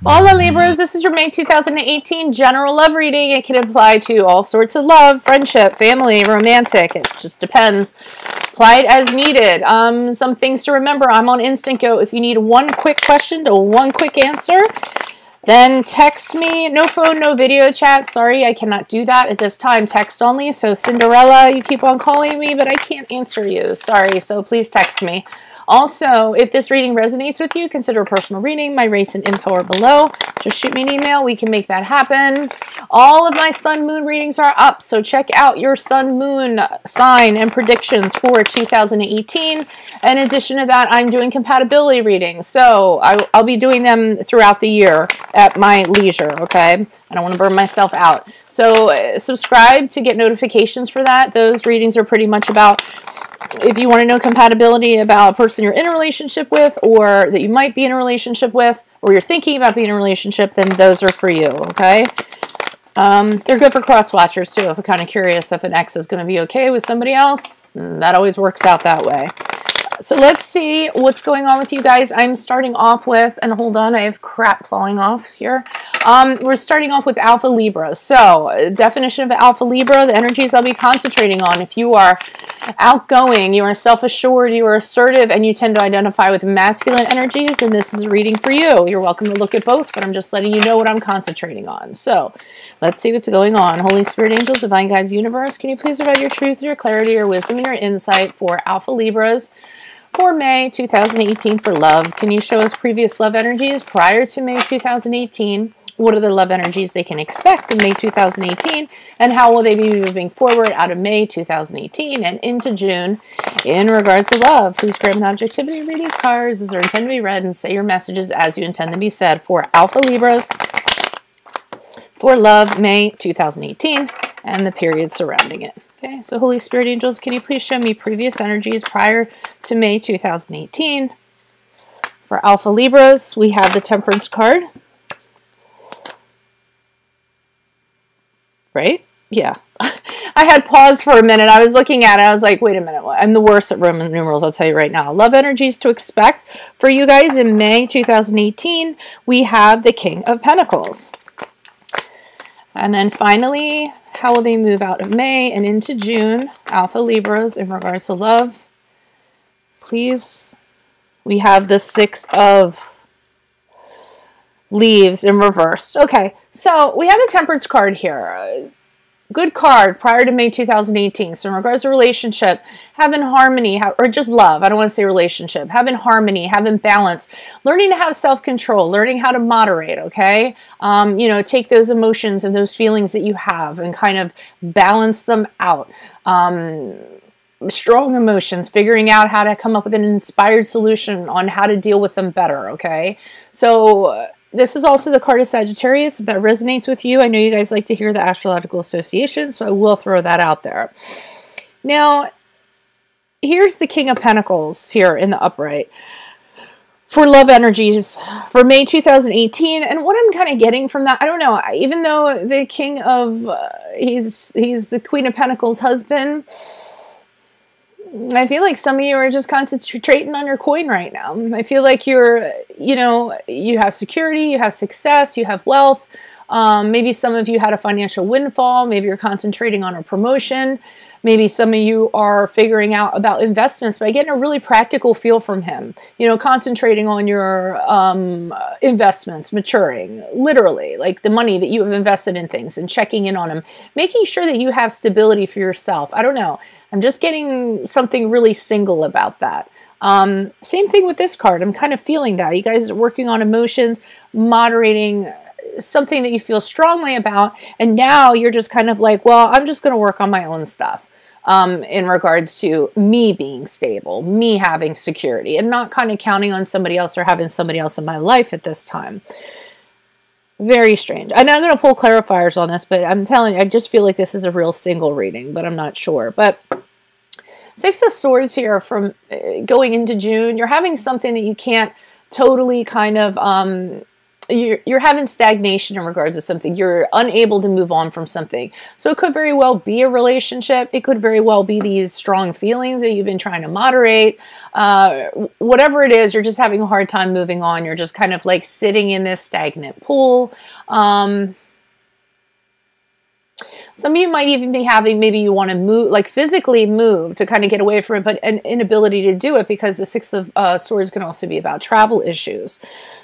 Hola Libras, this is your May 2018 general love reading. It can apply to all sorts of love, friendship, family, romantic. It just depends. Apply it as needed. Some things to remember. I'm on Instant Go. If you need one quick question to one quick answer, then text me. No phone, no video chat. Sorry, I cannot do that at this time. Text only. So Cinderella, you keep on calling me, but I can't answer you. Sorry, so please text me. Also, if this reading resonates with you, consider a personal reading. My rates and info are below. Just shoot me an email. We can make that happen. All of my sun moon readings are up, so check out your sun moon sign and predictions for 2018. In addition to that, I'm doing compatibility readings, so I'll be doing them throughout the year at my leisure, okay? I don't want to burn myself out. So subscribe to get notifications for that. Those readings are pretty much about, if you want to know compatibility about a person you're in a relationship with, or that you might be in a relationship with, or you're thinking about being in a relationship, then those are for you, okay? They're good for cross-watchers, too. If you're kind of curious if an ex is going to be okay with somebody else, that always works out that way. So let's see what's going on with you guys. I'm starting off with, and hold on, I have crap falling off here. We're starting off with Alpha Libra. So, definition of Alpha Libra, the energies I'll be concentrating on. If you are outgoing, you are self-assured, you are assertive, and you tend to identify with masculine energies, then this is a reading for you. You're welcome to look at both, but I'm just letting you know what I'm concentrating on. So, let's see what's going on. Holy Spirit, Angels, Divine Guides, Universe, can you please provide your truth, your clarity, your wisdom, and your insight for Alpha Libras for May 2018 for love? Can you show us previous love energies prior to May 2018? What are the love energies they can expect in May 2018? And how will they be moving forward out of May 2018 and into June in regards to love? Please grab an objectivity read these cards as they're intended to be read and say your messages as you intend to be said for Alpha Libras for love May 2018 and the period surrounding it. Okay, so Holy Spirit Angels, can you please show me previous energies prior to May 2018? For Alpha Libras, we have the Temperance card. Right? Yeah. I had paused for a minute. I was looking at it. I was like, wait a minute. I'm the worst at Roman numerals, I'll tell you right now. Love energies to expect for you guys in May 2018. We have the King of Pentacles. And then finally, how will they move out of May and into June? Alpha Libras in regards to love. Please. We have the Six of Leaves in reversed. Okay, so we have the Temperance card here. Good card prior to May 2018. So in regards to relationship, having harmony, or just love, I don't want to say relationship, having harmony, having balance, learning to have self-control, learning how to moderate, okay? You know, take those emotions and those feelings that you have and kind of balance them out. Strong emotions, figuring out how to come up with an inspired solution on how to deal with them better, okay? So this is also the card of Sagittarius. If that resonates with you, I know you guys like to hear the astrological association, so I will throw that out there. Now, here's the King of Pentacles here in the upright for love energies for May 2018. And what I'm kind of getting from that, I don't know, even though the King of, he's the Queen of Pentacles husband, I feel like some of you are just concentrating on your coin right now. I feel like you're, you know, you have security, you have success, you have wealth. Maybe some of you had a financial windfall. Maybe you're concentrating on a promotion. Maybe some of you are figuring out about investments by getting a really practical feel from him. You know, concentrating on your investments maturing, literally, like the money that you have invested in things and checking in on them, making sure that you have stability for yourself. I don't know. I'm just getting something really single about that. Same thing with this card. I'm kind of feeling that. You guys are working on emotions, moderating something that you feel strongly about, and now you're just kind of like, well, I'm just going to work on my own stuff in regards to me being stable, me having security, and not kind of counting on somebody else or having somebody else in my life at this time. Very strange. And I'm going to pull clarifiers on this, but I'm telling you, I just feel like this is a real single reading, but I'm not sure. But Six of Swords here from going into June, you're having something that you can't totally kind of you're having stagnation in regards to something. You're unable to move on from something. So it could very well be a relationship. It could very well be these strong feelings that you've been trying to moderate. Whatever it is, you're just having a hard time moving on. You're just kind of like sitting in this stagnant pool. Some of you might even be having, maybe you want to move, like physically move to kind of get away from it, but an inability to do it because the Six of Swords can also be about travel issues.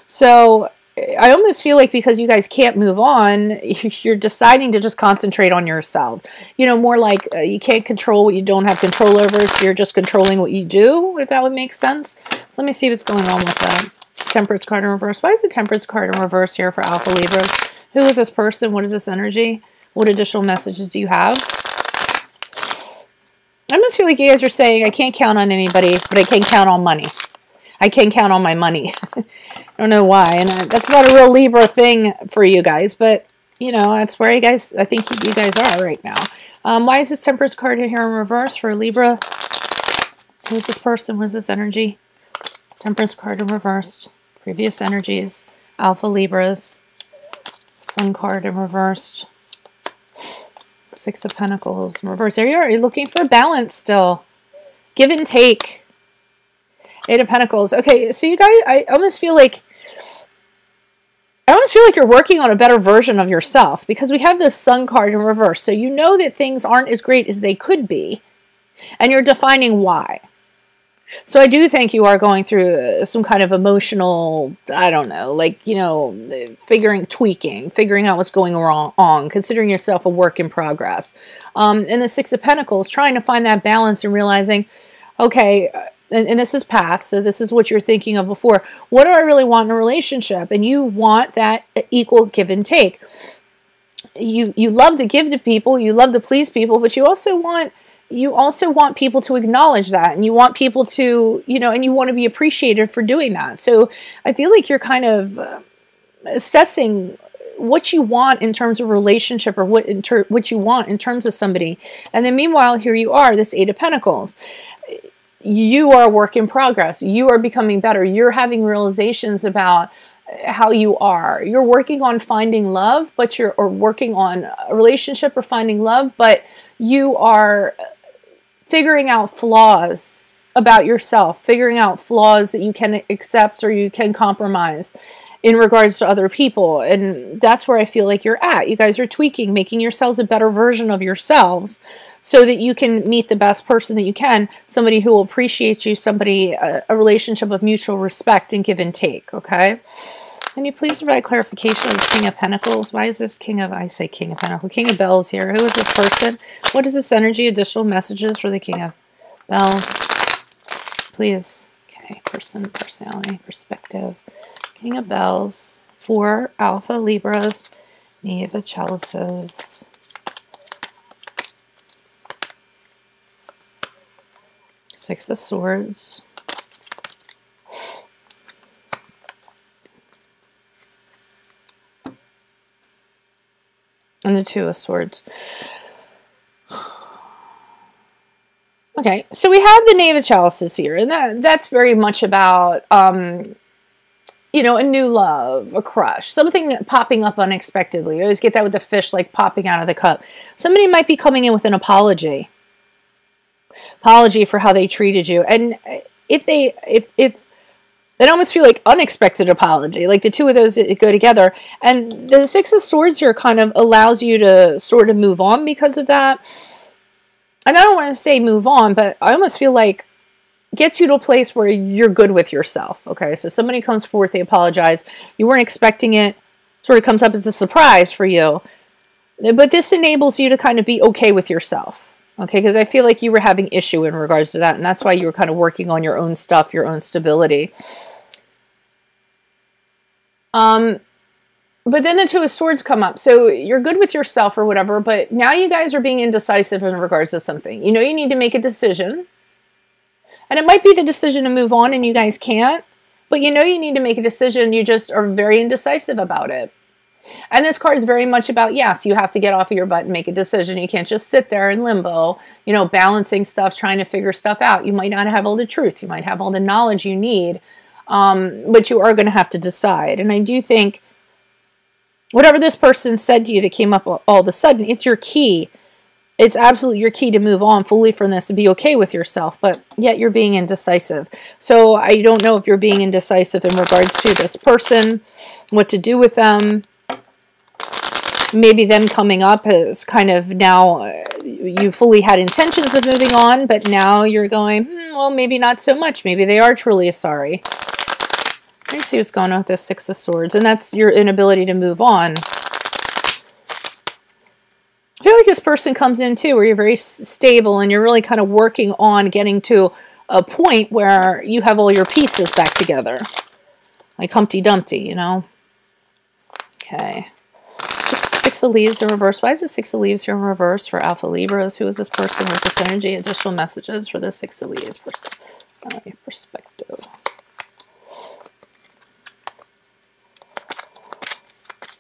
So I almost feel like because you guys can't move on, you're deciding to just concentrate on yourself. You know, more like you can't control what you don't have control over, so you're just controlling what you do, if that would make sense. So let me see what's going on with that. Temperance card in reverse. Why is the Temperance card in reverse here for Alpha Libras? Who is this person? What is this energy? What additional messages do you have? I almost feel like you guys are saying, I can't count on anybody, but I can count on money. I can count on my money. I don't know why. And that's not a real Libra thing for you guys, but, you know, that's where I think you guys are right now. Why is this Temperance card here in reverse for Libra? Who is this person? What is this energy? Temperance card in reversed. Previous energies. Alpha Libras. Sun card in reversed. Six of Pentacles in reverse. There you are. You're looking for balance still. Give and take. Eight of Pentacles. Okay, so you guys, I almost feel like you're working on a better version of yourself because we have this Sun card in reverse. So you know that things aren't as great as they could be, and you're defining why. So I do think you are going through some kind of emotional, I don't know, like, you know, figuring out what's going on, considering yourself a work in progress. And the Six of Pentacles, trying to find that balance and realizing, okay, and this is past, so this is what you're thinking of before. What do I really want in a relationship? And you want that equal give and take. You love to give to people, you love to please people, but you also want people to acknowledge that, and you want people to, you know, and you want to be appreciated for doing that. So I feel like you're kind of assessing what you want in terms of relationship, or what you want in terms of somebody. And then meanwhile, here you are, this Eight of Pentacles. You are a work in progress. You are becoming better. You're having realizations about how you are. You're working on finding love, or working on a relationship or finding love, but you are figuring out flaws about yourself, figuring out flaws that you can accept or you can compromise in regards to other people. And that's where I feel like you're at. You guys are tweaking, making yourselves a better version of yourselves so that you can meet the best person that you can, somebody who will appreciate you, somebody, a relationship of mutual respect and give and take, okay? Can you please provide clarification of this King of Pentacles? Why is this King of Pentacles, King of Bells here? Who is this person? What is this energy? Additional messages for the King of Bells, please. Okay, person, personality, perspective. King of Bells, 4 Alpha Libras, Knave of Chalices. Six of Swords. And the Two of Swords. Okay, so we have the Knave of Chalices here, and that's very much about, you know, a new love, a crush, something popping up unexpectedly. You always get that with the fish, like popping out of the cup. Somebody might be coming in with an apology for how they treated you, and if they almost feel like unexpected apology, like the two of those go together. And the Six of Swords here kind of allows you to sort of move on because of that. And I don't want to say move on, but I almost feel like gets you to a place where you're good with yourself. Okay, so somebody comes forth, they apologize. You weren't expecting it. Sort of comes up as a surprise for you. But this enables you to kind of be okay with yourself. Okay, because I feel like you were having issue in regards to that, and that's why you were kind of working on your own stuff, your own stability. But then the Two of Swords come up. So you're good with yourself or whatever, but now you guys are being indecisive in regards to something. You know you need to make a decision. And it might be the decision to move on and you guys can't, but you know you need to make a decision. You just are very indecisive about it. And this card is very much about, yes, you have to get off of your butt and make a decision. You can't just sit there in limbo, you know, balancing stuff, trying to figure stuff out. You might not have all the truth. You might have all the knowledge you need, but you are going to have to decide. And I do think Whatever this person said to you that came up all of a sudden, it's your key. It's absolutely your key to move on fully from this and be okay with yourself, but yet you're being indecisive. So I don't know if you're being indecisive in regards to this person, what to do with them. Maybe them coming up as kind of now you fully had intentions of moving on, but now you're going, well, maybe not so much. Maybe they are truly sorry. Let me see what's going on with this Six of Swords, and that's your inability to move on. I feel like this person comes in too where you're very stable and you're really kind of working on getting to a point where you have all your pieces back together. Like Humpty Dumpty, you know? Okay. Six of Leaves in reverse. Why is the Six of Leaves here in reverse for Alpha Libras? Who is this person? With this energy? Additional messages for the Six of Leaves person. Perspective.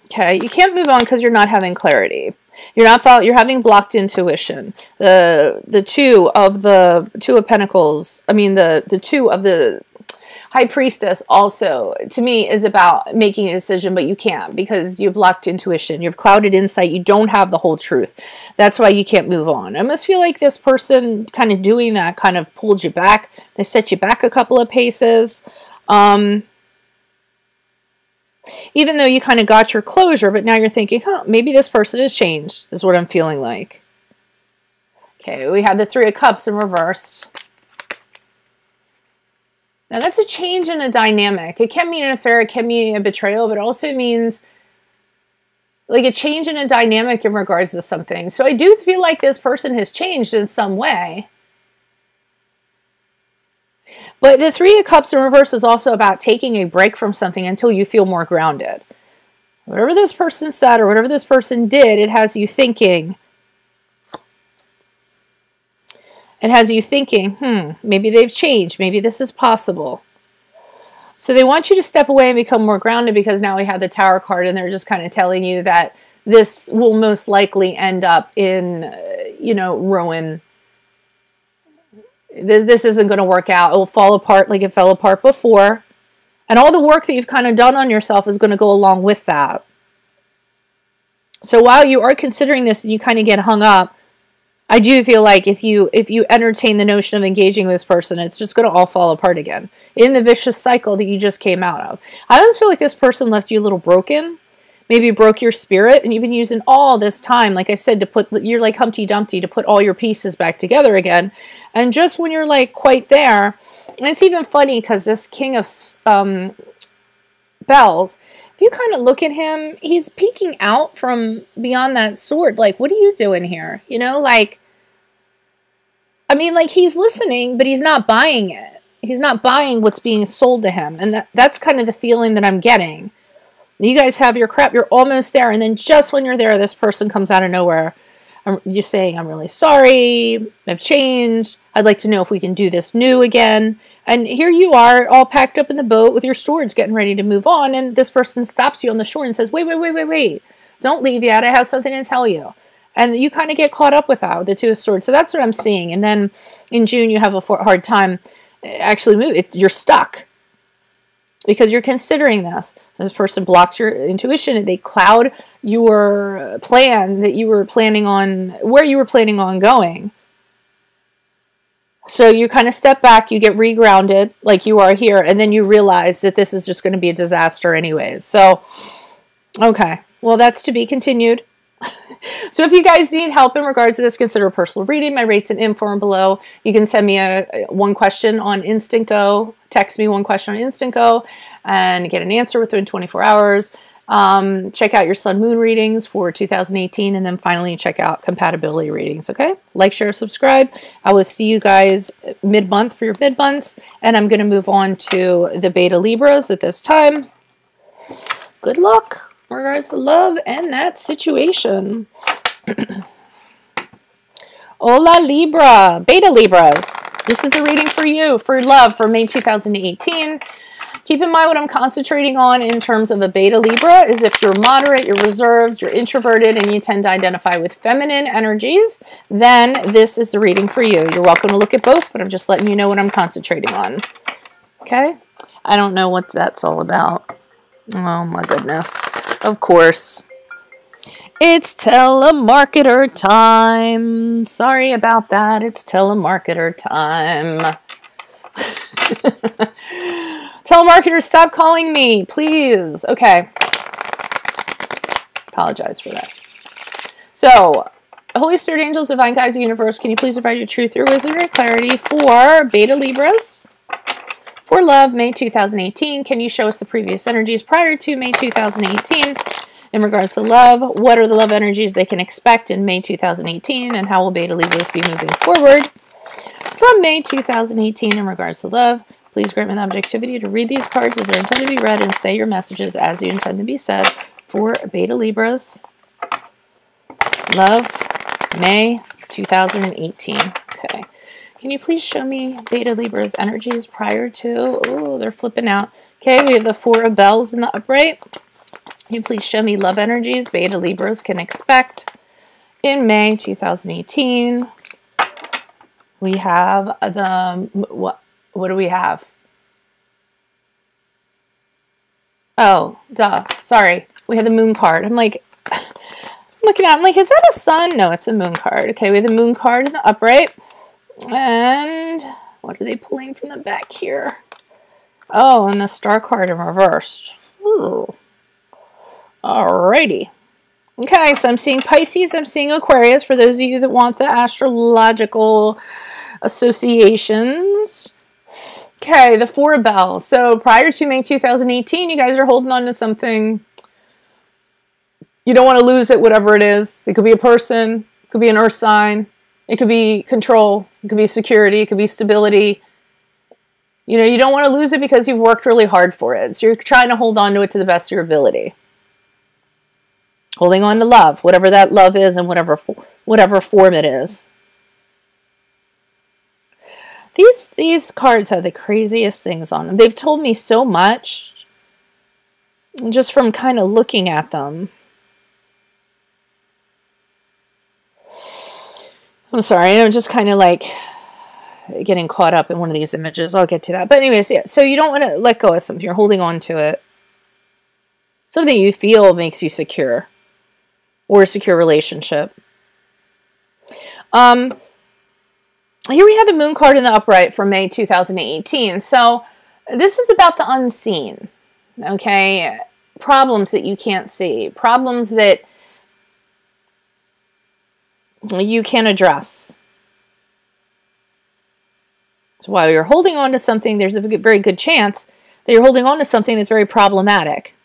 Okay, you can't move on because you're not having clarity. You're having blocked intuition. The two of Pentacles, I mean the two of the High Priestess also, to me, is about making a decision, but you can't because you've blocked intuition. You've clouded insight. You don't have the whole truth. That's why you can't move on. I must feel like this person kind of doing that kind of pulled you back. They set you back a couple of paces. Even though you kind of got your closure, but now you're thinking, huh, maybe this person has changed, is what I'm feeling like. Okay, we had the Three of Cups in reversed. Now that's a change in a dynamic. It can mean an affair, it can mean a betrayal, but it also means like a change in a dynamic in regards to something. So I do feel like this person has changed in some way. But the Three of Cups in reverse is also about taking a break from something until you feel more grounded. Whatever this person said or whatever this person did, it has you thinking. It has you thinking, maybe they've changed. Maybe this is possible. So they want you to step away and become more grounded because now we have the Tower card and they're just kind of telling you that this will most likely end up in, ruin. This isn't going to work out. It will fall apart like it fell apart before. And all the work that you've kind of done on yourself is going to go along with that. So while you are considering this and you kind of get hung up, I do feel like if you entertain the notion of engaging with this person, it's just going to all fall apart again in the vicious cycle that you just came out of. I always feel like this person left you a little broken. Maybe broke your spirit, and you've been using all this time, like I said, to put, you're like Humpty Dumpty, to put all your pieces back together again. And just when you're like quite there, and it's even funny because this King of Bells, if you kind of look at him, he's peeking out from beyond that sword. Like, what are you doing here? You know, like, I mean, like, he's listening, but he's not buying it. He's not buying what's being sold to him. And that's kind of the feeling that I'm getting. You guys have your crap, you're almost there, and then just when you're there, this person comes out of nowhere. You're saying, I'm really sorry, I've changed, I'd like to know if we can do this new again. And here you are, all packed up in the boat with your swords getting ready to move on, and this person stops you on the shore and says, wait, don't leave yet, I have something to tell you. And you kind of get caught up with that, with the Two of Swords. So that's what I'm seeing. And then in June, you have a hard time actually moving. You're stuck. Because you're considering this. This person blocks your intuition and they cloud your plan that you were planning on, where you were planning on going. So you kind of step back, you get regrounded like you are here, and then you realize that this is just going to be a disaster anyways. So, okay. Well, that's to be continued. So if you guys need help in regards to this, consider a personal reading. My rates and info are below. You can send me one question on Instant Go. Text me one question on Instant Go and get an answer within 24 hours. Check out your Sun Moon readings for 2018, and then finally check out compatibility readings, okay? Like, share, subscribe. I will see you guys mid-month for your mid-months, and I'm going to move on to the Beta Libras at this time. Good luck in regards to love and that situation. Hola Libra, Beta Libras. This is a reading for you, for love, for May 2018. Keep in mind what I'm concentrating on in terms of a Beta Libra is if you're moderate, you're reserved, you're introverted, and you tend to identify with feminine energies, then this is the reading for you. You're welcome to look at both, but I'm just letting you know what I'm concentrating on. Okay? I don't know what that's all about. Oh my goodness. Of course. It's telemarketer time. Sorry about that. It's telemarketer time. Telemarketers, stop calling me, please. Okay. Apologize for that. So, Holy Spirit, angels, divine guides, universe, can you please provide your truth, your wisdom, your clarity for Beta Libras? For love, May 2018. Can you show us the previous energies prior to May 2018? In regards to love, what are the love energies they can expect in May 2018? And how will Beta Libras be moving forward from May 2018 in regards to love? Please grant me the objectivity to read these cards as they're intended to be read and say your messages as you intend to be said for Beta Libras. Love, May 2018. Okay. Can you please show me Beta Libra's energies prior to... Oh, they're flipping out. Okay, we have the Four of Bells in the upright. Can you please show me love energies Beta Libras can expect in May 2018? We have the... What do we have? Oh, duh. Sorry. We have the Moon card. I'm like... looking at it, I'm like, is that a sun? No, it's a Moon card. Okay, we have the Moon card in the upright. And what are they pulling from the back here? Oh, and the Star card in reversed. Ooh. Alrighty. Okay, so I'm seeing Pisces, I'm seeing Aquarius, for those of you that want the astrological associations. Okay, the Four of Bells. So prior to May 2018, you guys are holding on to something. You don't want to lose it, whatever it is. It could be a person, it could be an earth sign, it could be control, it could be security, it could be stability. You know, you don't want to lose it because you've worked really hard for it. So you're trying to hold on to it to the best of your ability. Holding on to love, whatever that love is and whatever form it is. These cards have the craziest things on them. They've told me so much just from kind of looking at them. I'm sorry, I'm just kind of like getting caught up in one of these images. I'll get to that. But anyways, yeah, so you don't want to let go of something. You're holding on to it. Something you feel makes you secure. Or a secure relationship. Here we have the Moon card in the upright for May 2018. So this is about the unseen. Okay? Problems that you can't see. Problems that you can't address. So while you're holding on to something, there's a very good chance that you're holding on to something that's very problematic.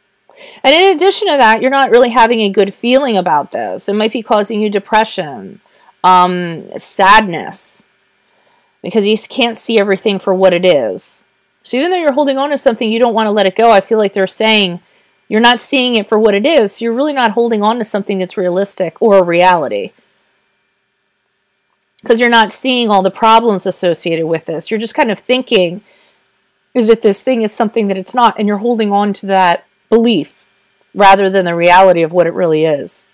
And in addition to that, you're not really having a good feeling about this. It might be causing you depression, sadness, because you can't see everything for what it is. So even though you're holding on to something, you don't want to let it go. I feel like they're saying you're not seeing it for what it is. So you're really not holding on to something that's realistic or a reality. Because you're not seeing all the problems associated with this. You're just kind of thinking that this thing is something that it's not, and you're holding on to that belief rather than the reality of what it really is.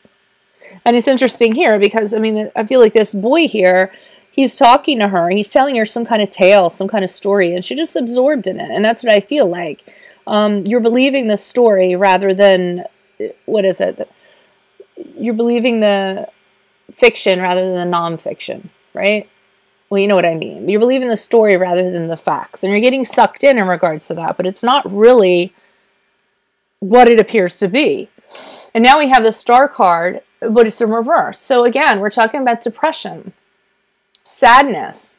And it's interesting here because, I mean, I feel like this boy here, he's talking to her, he's telling her some kind of tale, some kind of story, and she just absorbed in it. And that's what I feel like. You're believing the story rather than, what is it? You're believing the fiction rather than the non-fiction, right? Well, you know what I mean. You're believing the story rather than the facts, and you're getting sucked in regards to that, but it's not really what it appears to be. And now we have the Star card, but it's in reverse. So again, we're talking about depression, sadness,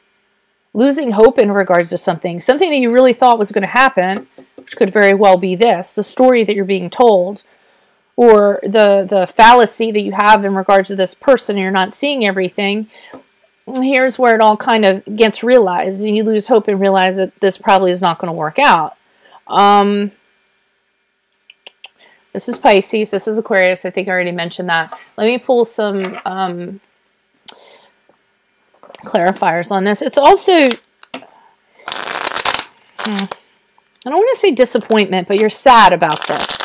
losing hope in regards to something that you really thought was going to happen, which could very well be this, the story that you're being told, or the fallacy that you have in regards to this person, and you're not seeing everything. Here's where it all kind of gets realized, and you lose hope and realize that this probably is not going to work out. This is Pisces. This is Aquarius. I think I already mentioned that. Let me pull some clarifiers on this. It's also, I don't want to say disappointment, but you're sad about this.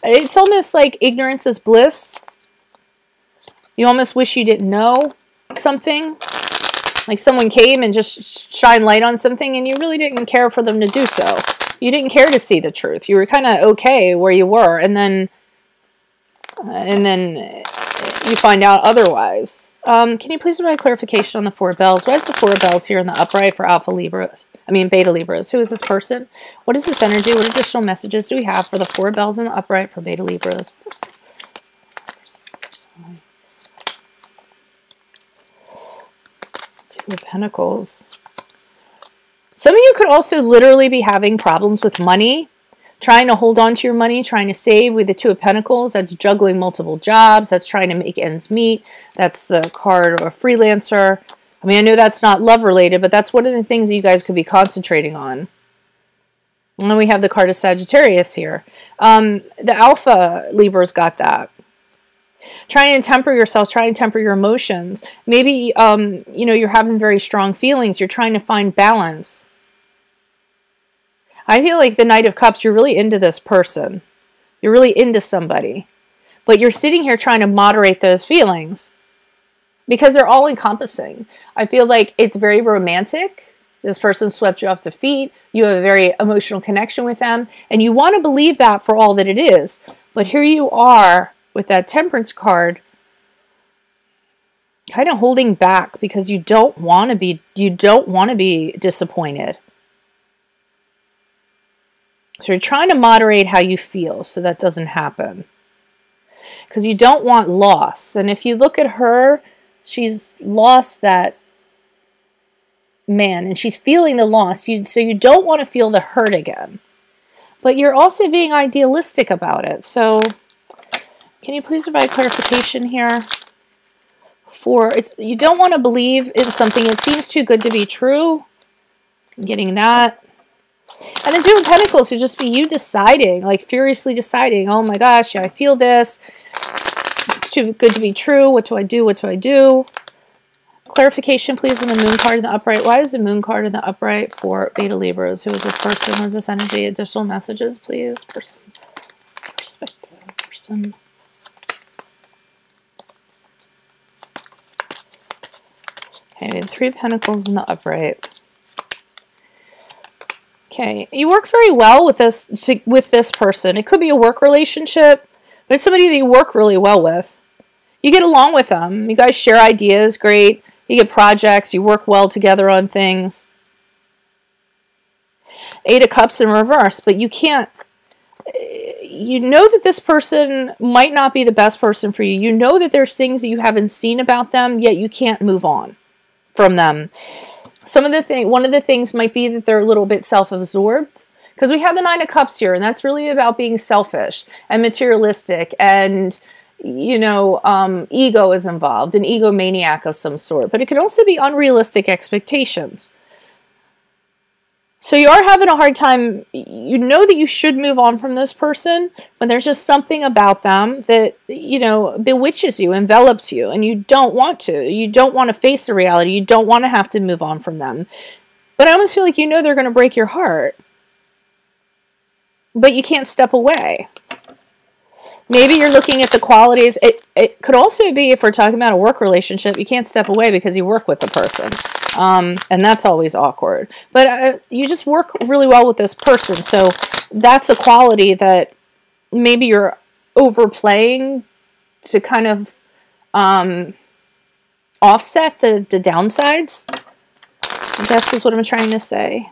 It's almost like ignorance is bliss. You almost wish you didn't know something. Like someone came and just shined light on something and you really didn't care for them to do so. You didn't care to see the truth. You were kind of okay where you were, and then and then you find out otherwise. Can you please provide clarification on the 4 bells? Why is the 4 bells here in the upright for Alpha Libras? I mean, Beta Libras. Who is this person? What is this energy? What additional messages do we have for the 4 bells in the upright for Beta Libras? Two of Pentacles. Some of you could also literally be having problems with money, trying to hold on to your money, trying to save with the 2 of Pentacles. That's juggling multiple jobs. That's trying to make ends meet. That's the card of a freelancer. I mean, I know that's not love related, but that's one of the things that you guys could be concentrating on. And then we have the card of Sagittarius here. The Alpha Libra's got that. Trying to temper yourself, trying to temper your emotions. Maybe, you know, you're having very strong feelings. You're trying to find balance. I feel like the Knight of Cups, you're really into this person. You're really into somebody. But you're sitting here trying to moderate those feelings because they're all encompassing. I feel like it's very romantic. This person swept you off the feet. You have a very emotional connection with them. And you want to believe that for all that it is. But here you are with that Temperance card, kind of holding back because you don't want to be disappointed. So you're trying to moderate how you feel so that doesn't happen. Because you don't want loss. And if you look at her, she's lost that man and she's feeling the loss. So you don't want to feel the hurt again. But you're also being idealistic about it. So can you please provide clarification here? You don't want to believe in something. It seems too good to be true. I'm getting that. And the 2 of Pentacles would just be you deciding, like furiously deciding, oh my gosh, yeah, I feel this. It's too good to be true. What do I do? What do I do? Clarification, please, on the Moon card in the upright. Why is the Moon card in the upright for Beta Libras? Who is this person? What is this energy? Additional messages, please. Person. Perspective. Person. Okay, 3 of Pentacles in the upright. Okay, you work very well with this person. It could be a work relationship, but it's somebody that you work really well with. You get along with them. You guys share ideas, great. You get projects. You work well together on things. 8 of Cups in reverse, but you can't. You know that this person might not be the best person for you. You know that there's things that you haven't seen about them, yet you can't move on from them. One of the things might be that they're a little bit self-absorbed, because we have the 9 of Cups here, and that's really about being selfish and materialistic, and you know, ego is involved, an egomaniac of some sort. But it could also be unrealistic expectations. So you are having a hard time. You know that you should move on from this person, but there's just something about them that, you know, bewitches you, envelops you, and you don't want to. You don't want to face the reality. You don't want to have to move on from them. But I almost feel like you know they're going to break your heart. But you can't step away. Maybe you're looking at the qualities. It could also be, if we're talking about a work relationship, you can't step away because you work with the person. And that's always awkward. But you just work really well with this person. So that's a quality that maybe you're overplaying to kind of offset the downsides. I guess is what I'm trying to say.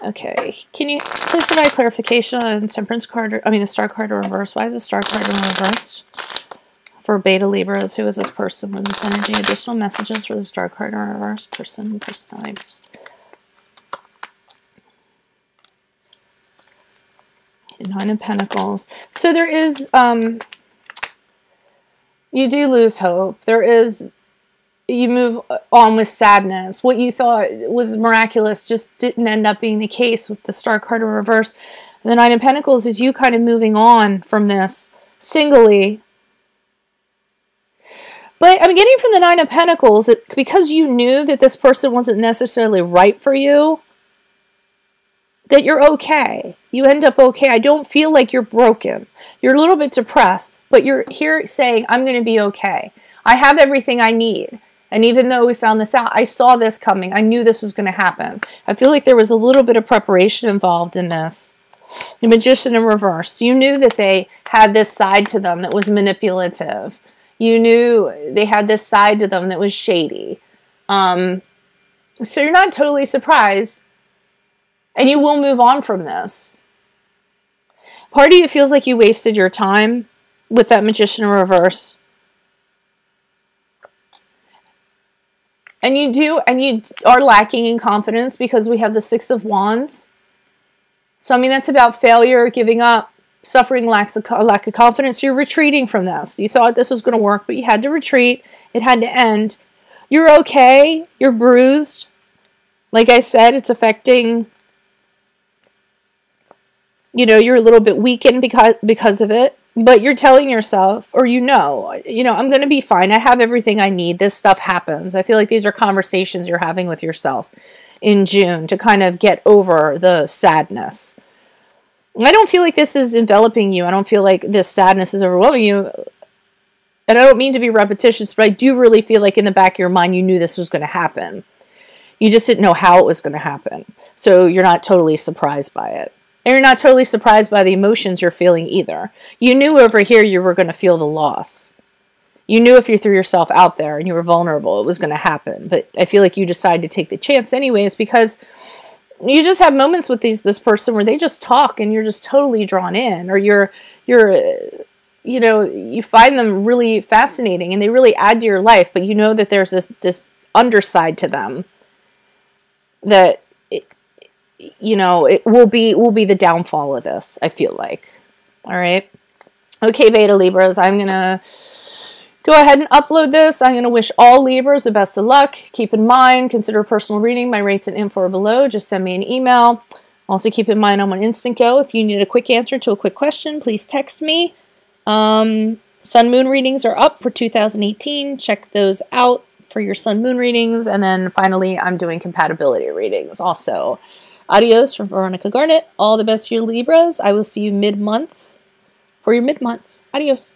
Okay, can you please provide clarification on the Temperance card, the Star card in reverse? Why is the Star card in reverse? For Beta Libras, who is this person? What is this energy? Additional messages for the Star card in reverse. Person, personality. Nine of Pentacles. So there is, you do lose hope. There is, you move on with sadness. What you thought was miraculous just didn't end up being the case with the Star card in reverse. The Nine of Pentacles is you kind of moving on from this singly. But I'm getting from the Nine of Pentacles that because you knew that this person wasn't necessarily right for you, that you're okay. You end up okay. I don't feel like you're broken. You're a little bit depressed, but you're here saying, I'm going to be okay. I have everything I need. And even though we found this out, I saw this coming. I knew this was going to happen. I feel like there was a little bit of preparation involved in this. The Magician in reverse. You knew that they had this side to them that was manipulative. You knew they had this side to them that was shady. So you're not totally surprised. And you will move on from this. Part of you feels like you wasted your time with that Magician in reverse. And you are lacking in confidence because we have the Six of Wands. So, I mean, that's about failure, giving up, suffering, lack of confidence. You're retreating from this. You thought this was going to work, but you had to retreat. It had to end. You're okay. You're bruised. Like I said, it's affecting, you know, you're a little bit weakened because of it. But you're telling yourself, or I'm going to be fine. I have everything I need. This stuff happens. I feel like these are conversations you're having with yourself in June to kind of get over the sadness. I don't feel like this is enveloping you. I don't feel like this sadness is overwhelming you. And I don't mean to be repetitious, but I do really feel like in the back of your mind, you knew this was going to happen. You just didn't know how it was going to happen. So you're not totally surprised by it. And you're not totally surprised by the emotions you're feeling either. You knew over here you were going to feel the loss. You knew if you threw yourself out there and you were vulnerable, it was going to happen. But I feel like you decided to take the chance anyways because you just have moments with this person where they just talk and you're just totally drawn in. Or you find them really fascinating and they really add to your life. But you know that there's this underside to them that it will be the downfall of this, I feel like. All right. Okay, Beta Libras, I'm going to go ahead and upload this. I'm going to wish all Libras the best of luck. Keep in mind, consider a personal reading. My rates and info are below. Just send me an email. Also, keep in mind I'm on Instant Go. If you need a quick answer to a quick question, please text me. Sun Moon readings are up for 2018. Check those out for your Sun Moon readings. And then finally, I'm doing compatibility readings also. Adios from Veronica Garnett. All the best to your Libras. I will see you mid-month for your mid-months. Adios.